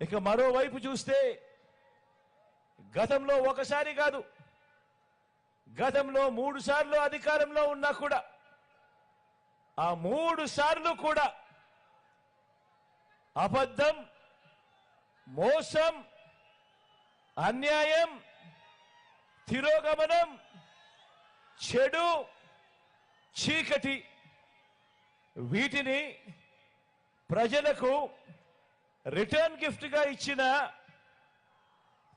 ఇక మరోవైపు చూస్తే గతంలో ఒకసారి కాదు, గతంలో 3 సార్లు అధికారంలో ఉన్నా కూడా ఆ 3 సార్లు కూడా అబద్ధం, మోసం, అన్యాయం, తిరోగమనం, చెడు, చీకటి వీటిని ప్రజలకు రిటర్న్ గిఫ్ట్ గా ఇచ్చిన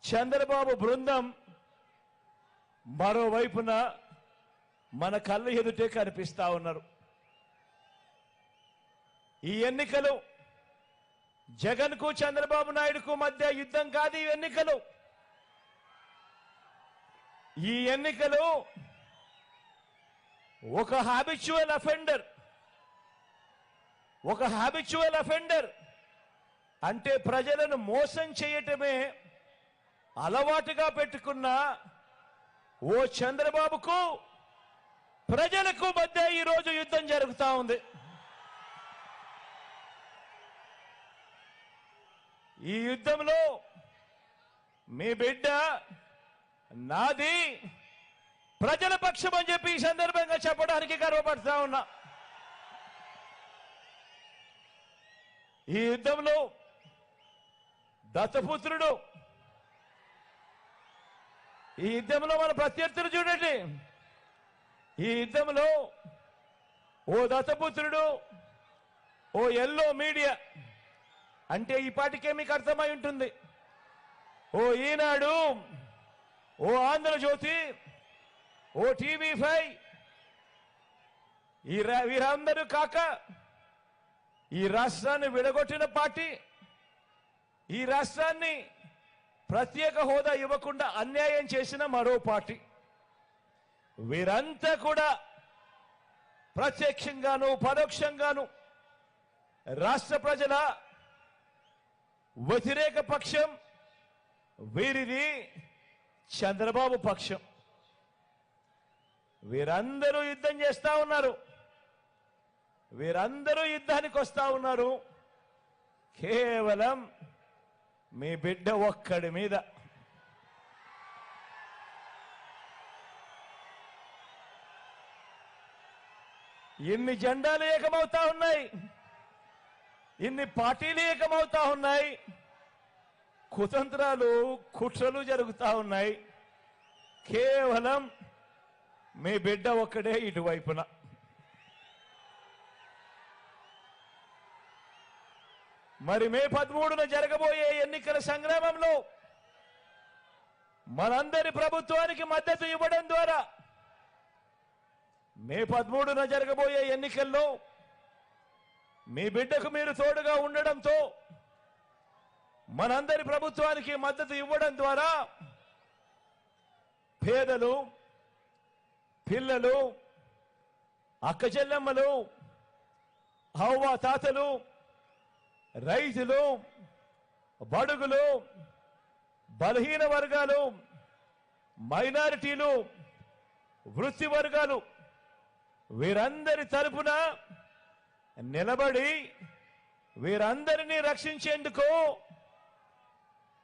చంద్రబాబు బృందం మరోవైపున మన కళ్ళ ఎదుటే కనిపిస్తా ఉన్నారు. ఈ ఎన్నికలు జగన్ కు చంద్రబాబు నాయుడుకు మధ్య యుద్ధం కాదు. ఈ ఎన్నికలు ఒక హ్యాబిచువల్ అఫెండర్ అంటే ప్రజలను మోసం చేయటమే అలవాటుగా పెట్టుకున్న ఓ చంద్రబాబుకు ప్రజలకు మధ్య ఈరోజు యుద్ధం జరుగుతా ఉంది. ఈ యుద్ధంలో మీ బిడ్డ నాది ప్రజల పక్షం అని చెప్పి ఈ సందర్భంగా చెప్పడానికి గర్వపడతా ఉన్నా. ఈ యుద్ధంలో దత్తపుత్రుడు, ఈ యుద్ధంలో మన ప్రత్యర్థులు చూడండి. ఈ యుద్ధంలో ఓ దత్తపుత్రుడు, ఓ ఎల్లో మీడియా అంటే ఈ పాటికే మీకు అర్థమై ఉంటుంది. ఓ ఈనాడు, ఓ ఆంధ్రజ్యోతి, ఓ టీవీ5 వీరందరూ కాక ఈ రాష్ట్రాన్ని విడగొట్టిన పార్టీ, ఈ రాష్ట్రాన్ని ప్రత్యేక హోదా ఇవ్వకుండా అన్యాయం చేసిన మరో పార్టీ, వీరంతా కూడా ప్రత్యక్షంగాను పరోక్షంగాను రాష్ట్ర ప్రజల వ్యతిరేక పక్షం. వీరిది చంద్రబాబు పక్షం. వీరందరూ యుద్ధం చేస్తా ఉన్నారు. వీరందరూ యుద్ధానికి వస్తా ఉన్నారు కేవలం మీ బిడ్డ ఒక్కడి మీద. ఇన్ని జెండాలు ఏకమవుతా ఉన్నాయి, ఇన్ని పార్టీలు ఏకమవుతా ఉన్నాయి, కుతంత్రాలు కుట్రలు జరుగుతా ఉన్నాయి. కేవలం మీ బిడ్డ ఒక్కడే ఇటువైపున. మరి మే 13న జరగబోయే ఎన్నికల సంగ్రామంలో మనందరి ప్రభుత్వానికి మద్దతు ఇవ్వడం ద్వారా, మే 13న జరగబోయే ఎన్నికల్లో మీ బిడ్డకు మీరు తోడుగా ఉండడంతో, మనందరి ప్రభుత్వానికి మద్దతు ఇవ్వడం ద్వారా పేదలు, పిల్లలు, అక్క చెల్లెమ్మలు, అవ్వ తాతలు, రైతులు, బడుగులు, బలహీన వర్గాలు, మైనారిటీలు, వృత్తి వర్గాలు వీరందరి తరపున నిలబడి వీరందరినీ రక్షించేందుకు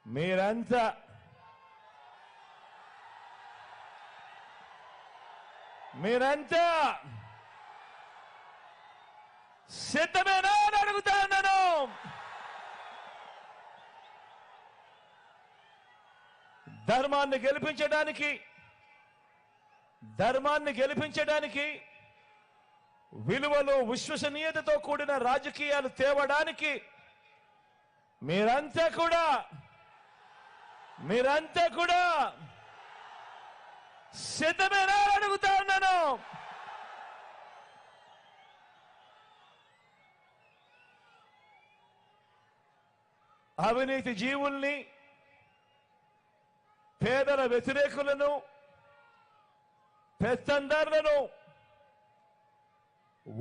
మీరంతా సిద్ధమేనా అని అడుగుతా ఉన్నాను. ధర్మాన్ని గెలిపించడానికి విలువలు, విశ్వసనీయతతో కూడిన రాజకీయాలు తేవడానికి మీరంతా కూడా సిద్ధమేనా అని అడుగుతా ఉన్నాను. అవినీతి జీవుల్ని, పేదల వ్యతిరేకులను, పెత్తందారులను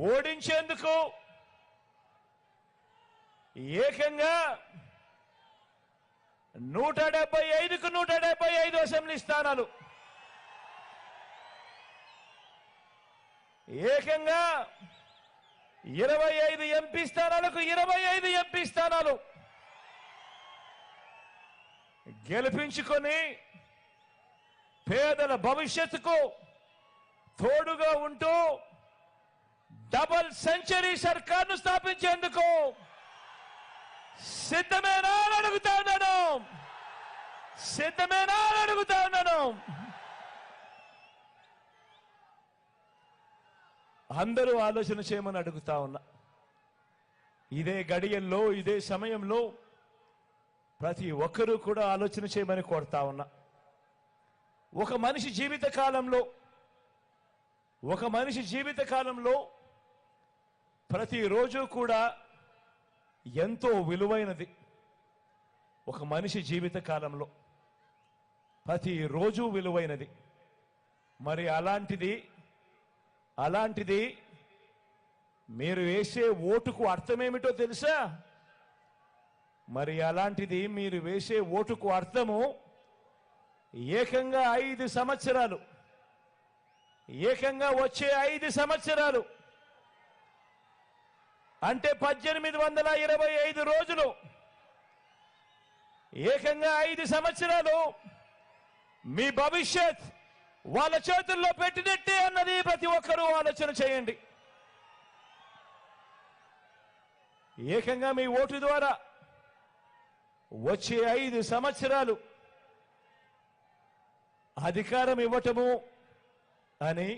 ఓడించేందుకు ఏకంగా 175కు 175 అసెంబ్లీ స్థానాలు, ఏకంగా 25 ఎంపీ స్థానాలకు 25 ఎంపీ స్థానాలు, గెలిపించుకొని పేదల భవిష్యత్తుకు తోడుగా ఉంటూ డబుల్ సెంచరీ సర్కార్ను స్థాపించేందుకు సిద్ధమేనా అని అడుగుతా ఉన్నాను. సిద్ధమేనా అని అడుగుతా ఉన్నాను. అందరూ ఆలోచన చేయమని అడుగుతా ఉన్నా. ఇదే గడియల్లో ఇదే సమయంలో ప్రతి ఒక్కరూ కూడా ఆలోచన చేయమని కోరుతా ఉన్నా. ఒక మనిషి జీవిత కాలంలో ప్రతిరోజు కూడా ఎంతో విలువైనది. ఒక మనిషి జీవిత కాలంలో ప్రతిరోజు విలువైనది. మరి అలాంటిది మీరు వేసే ఓటుకు అర్థమేమిటో తెలుసా? మరి అలాంటిది మీరు వేసే ఓటుకు అర్థము ఏకంగా 5 సంవత్సరాలు, ఏకంగా వచ్చే 5 సంవత్సరాలు అంటే 1825 రోజులు, ఏకంగా 5 సంవత్సరాలు మీ భవిష్యత్ వాళ్ళ చేతుల్లో పెట్టినట్టే అన్నది ప్రతి ఒక్కరూ ఆలోచన చేయండి. ఏకంగా మీ ఓటు ద్వారా వచ్చే 5 సంవత్సరాలు అధికారం ఇవ్వటము అని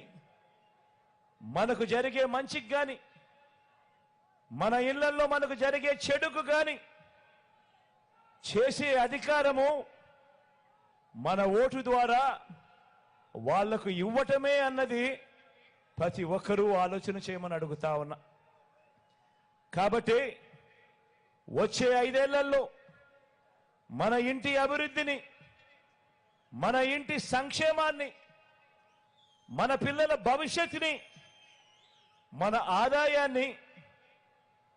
మనకు జరిగే మంచికి గాని, మన ఇళ్లలో మనకు జరిగే చెడుకు గాని చేసే అధికారము మన ఓటు ద్వారా వాళ్లకు ఇవ్వటమే అన్నది ప్రతి ఒక్కరూ ఆలోచన చేయమని అడుగుతా ఉన్నా. కాబట్టి వచ్చే 5 ఏళ్లలో మన ఇంటి అభివృద్ధిని, మన ఇంటి సంక్షేమాన్ని, మన పిల్లల భవిష్యత్తుని, మన ఆదాయాన్ని,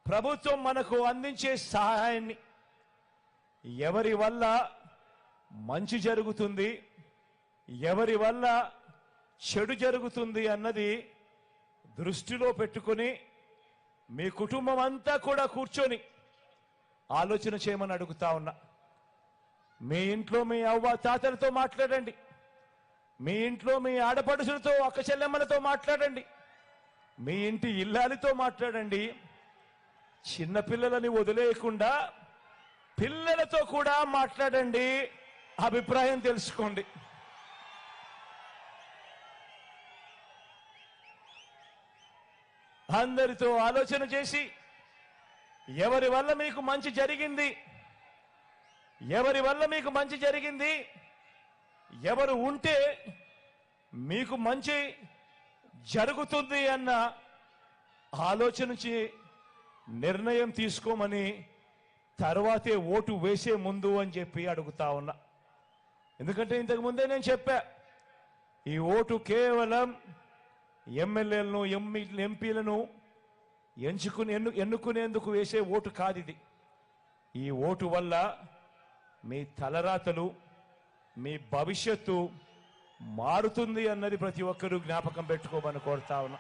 ప్రభుత్వం మనకు అందించే సహాయాన్ని, ఎవరి వల్ల మంచి జరుగుతుంది, ఎవరి వల్ల చెడు జరుగుతుంది అన్నది దృష్టిలో పెట్టుకొని మీ కుటుంబం అంతా కూడా కూర్చొని ఆలోచన చేయమని అడుగుతా ఉన్నా. మీ ఇంట్లో మీ అవ్వ తాతలతో మాట్లాడండి. మీ ఇంట్లో మీ ఆడపడుచులతో, అక్క చెల్లెమ్మలతో మాట్లాడండి. మీ ఇంటి ఇల్లాలితో మాట్లాడండి. చిన్నపిల్లలని వదిలేయకుండా పిల్లలతో కూడా మాట్లాడండి. అభిప్రాయం తెలుసుకోండి. అందరితో ఆలోచన చేసి ఎవరి వల్ల మీకు మంచి జరిగింది, ఎవరి వల్ల మీకు మంచి జరిగింది, ఎవరు ఉంటే మీకు మంచి జరుగుతుంది అన్న ఆలోచన నిర్ణయం తీసుకోమని తర్వాతే ఓటు వేసే ముందు అని చెప్పి అడుగుతా ఉన్నా. ఎందుకంటే ఇంతకు ముందే నేను చెప్పా, ఈ ఓటు కేవలం ఎమ్మెల్యేలను, ఎంపీలను ఎన్నుకునేందుకు వేసే ఓటు కాదు ఇది. ఈ ఓటు వల్ల మీ తలరాతలు, మీ భవిష్యత్తు మారుతుంది అన్నది ప్రతి ఒక్కరూ జ్ఞాపకం పెట్టుకోమని కోరుతా ఉన్నా.